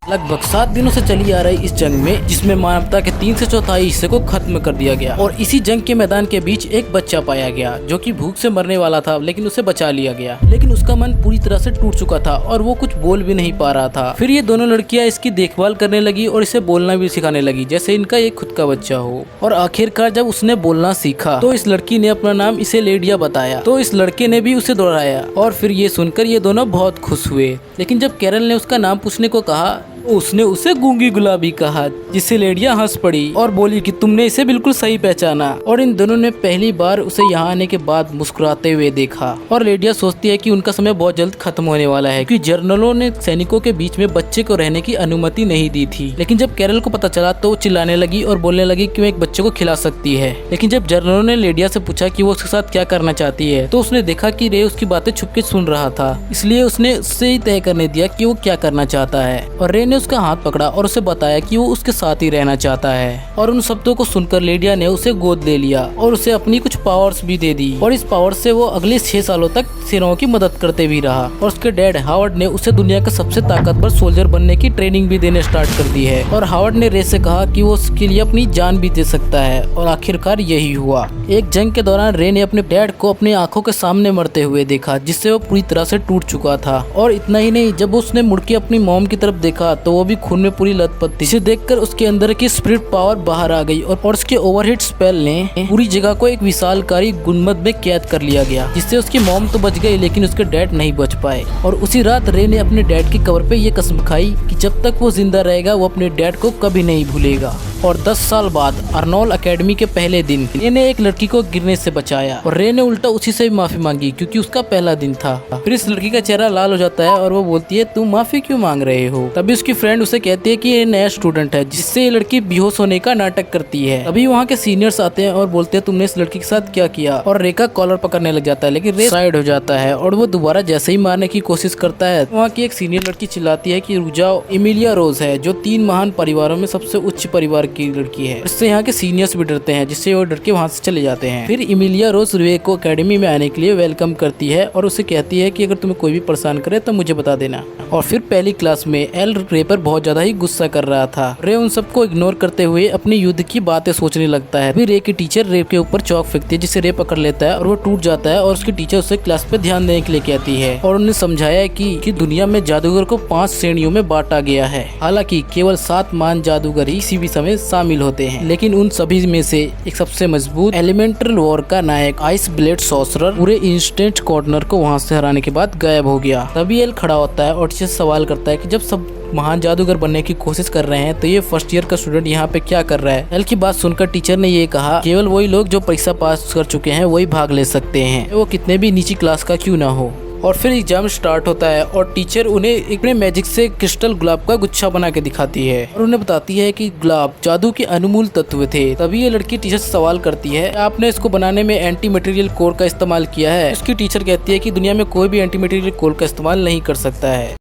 लगभग 7 दिनों से चली आ रही इस जंग में, जिसमें मानवता के 3 से चौथाई हिस्से को खत्म कर दिया गया और इसी जंग के मैदान के बीच एक बच्चा पाया गया जो कि भूख से मरने वाला था, लेकिन उसे बचा लिया गया। लेकिन उसका मन पूरी तरह से टूट चुका था और वो कुछ बोल भी नहीं पा रहा था। फिर ये दोनों लड़कियां इसकी देखभाल करने लगी और इसे बोलना भी सिखाने लगी, जैसे इनका एक खुद का बच्चा हो। और आखिरकार जब उसने बोलना सीखा तो इस लड़की ने अपना नाम इसे लेडिया बताया, तो इस लड़के ने भी उसे दोहराया और फिर ये सुनकर ये दोनों बहुत खुश हुए। लेकिन जब कैरल ने उसका नाम पूछने को कहा, उसने उसे गूंगी गुलाबी कहा, जिससे लेडिया हंस पड़ी और बोली कि तुमने इसे बिल्कुल सही पहचाना। और इन दोनों ने पहली बार उसे यहाँ आने के बाद मुस्कुराते हुए देखा और लेडिया सोचती है कि उनका समय बहुत जल्द खत्म होने वाला है, क्योंकि जर्नलों ने सैनिकों के बीच में बच्चे को रहने की अनुमति नहीं दी थी। लेकिन जब कैरल को पता चला तो वो चिल्लाने लगी और बोलने लगी कि वो एक बच्चे को खिला सकती है। लेकिन जब जर्नलों ने लेडिया से पूछा कि वो उसके साथ क्या करना चाहती है, तो उसने देखा कि रे उसकी बातें छुप के सुन रहा था, इसलिए उसने उससे ही तय करने दिया कि वो क्या करना चाहता है। और रे ने उसका हाथ पकड़ा और उसे बताया कि वो उसके साथ ही रहना चाहता है। और उन शब्दों को सुनकर लेडिया ने उसे गोद ले लिया और उसे अपनी कुछ पावर्स भी दे दी। और इस पावर से वो अगले 6 सालों तक सेनाओं की मदद करते भी रहा। और उसके डैड हावर्ड ने उसे दुनिया का सबसे ताकतवर सोल्जर बनने की ट्रेनिंग भी देने स्टार्ट कर दी है। और हावर्ड ने रे से कहा कि वो उसके लिए अपनी जान भी दे सकता है। और आखिरकार यही हुआ। एक जंग के दौरान रे ने अपने डैड को अपनी आंखों के सामने मरते हुए देखा, जिससे वो पूरी तरह से टूट चुका था। और इतना ही नहीं, जब उसने मुड़ के अपनी मॉम की तरफ देखा तो वो भी खून में पूरी लथपथ थी, जिसे देखकर उसके अंदर की स्पिरिट पावर बाहर आ गई और उसके ओवरहिट स्पेल ने पूरी जगह को एक विशालकारी गुंबद में कैद कर लिया गया, जिससे उसकी मॉम तो बच गई लेकिन उसके डैड नहीं बच पाए। और उसी रात रे ने अपने डैड की कब्र पे ये कसम खाई कि जब तक वो जिंदा रहेगा वो अपने डैड को कभी नहीं भूलेगा। और 10 साल बाद अर्नोल एकेडमी के पहले दिन रे ने एक लड़की को गिरने से बचाया और रे ने उल्टा उसी से माफी मांगी, क्योंकि उसका पहला दिन था। फिर इस लड़की का चेहरा लाल हो जाता है और वो बोलती है, तुम माफी क्यों मांग रहे हो? तभी उसकी फ्रेंड उसे कहती है कि ये नया स्टूडेंट है, जिससे ये लड़की बेहोश होने का नाटक करती है। तभी वहाँ के सीनियर्स आते हैं और बोलते हैं, तुमने इस लड़की के साथ क्या किया? और रे का कॉलर पकड़ने लग जाता है, लेकिन रे साइड हो जाता है और वो दोबारा जैसे ही मारने की कोशिश करता है, वहाँ की एक सीनियर लड़की चिल्लाती है कि रुक जाओ, एमिलिया रोज है, जो 3 महान परिवारों में सबसे उच्च परिवार की लड़की है। इससे यहाँ के सीनियर्स भी डरते हैं, जिससे वो डर के वहाँ से चले जाते हैं। फिर एमिलिया रोज रे को एकेडमी में आने के लिए वेलकम करती है और उसे कहती है कि अगर तुम्हें कोई भी परेशान करे तो मुझे बता देना। और फिर पहली क्लास में एल रे पर बहुत ज्यादा ही गुस्सा कर रहा था। रे उन सबको इग्नोर करते हुए अपने युद्ध की बातें सोचने लगता है। फिर रे की टीचर रे के ऊपर चौक फेंकती है, जिसे रे पकड़ लेता है और वो टूट जाता है। और उसकी टीचर उसे क्लास पे ध्यान देने के लिए कहती है और उन्हें समझाया कि दुनिया में जादूगर को 5 श्रेणियों में बांटा गया है। हालांकि केवल 7 महान जादूगर ही इसी भी समय शामिल होते हैं, लेकिन उन सभी में से एक सबसे मजबूत एलिमेंटल वॉर का नायक आइस ब्लेड सॉर्सरर पूरे इंस्टेंट कॉर्नर को वहाँ से हराने के बाद गायब हो गया। तभी एल खड़ा होता है और टीचर सवाल करता है कि जब सब महान जादूगर बनने की कोशिश कर रहे हैं तो ये फर्स्ट ईयर का स्टूडेंट यहाँ पे क्या कर रहा है? एल की बात सुनकर टीचर ने ये कहा, केवल वही लोग जो परीक्षा पास कर चुके हैं वही भाग ले सकते हैं, वो कितने भी नीची क्लास का क्यों ना हो। और फिर एग्जाम स्टार्ट होता है और टीचर उन्हें अपने मैजिक से क्रिस्टल गुलाब का गुच्छा बना के दिखाती है और उन्हें बताती है कि गुलाब जादू के अनमोल तत्व थे। तभी ये लड़की टीचर से सवाल करती है, आपने इसको बनाने में एंटी मटेरियल कोर का इस्तेमाल किया है? उसकी टीचर कहती है कि दुनिया में कोई भी एंटी मटेरियल कोर का इस्तेमाल नहीं कर सकता है।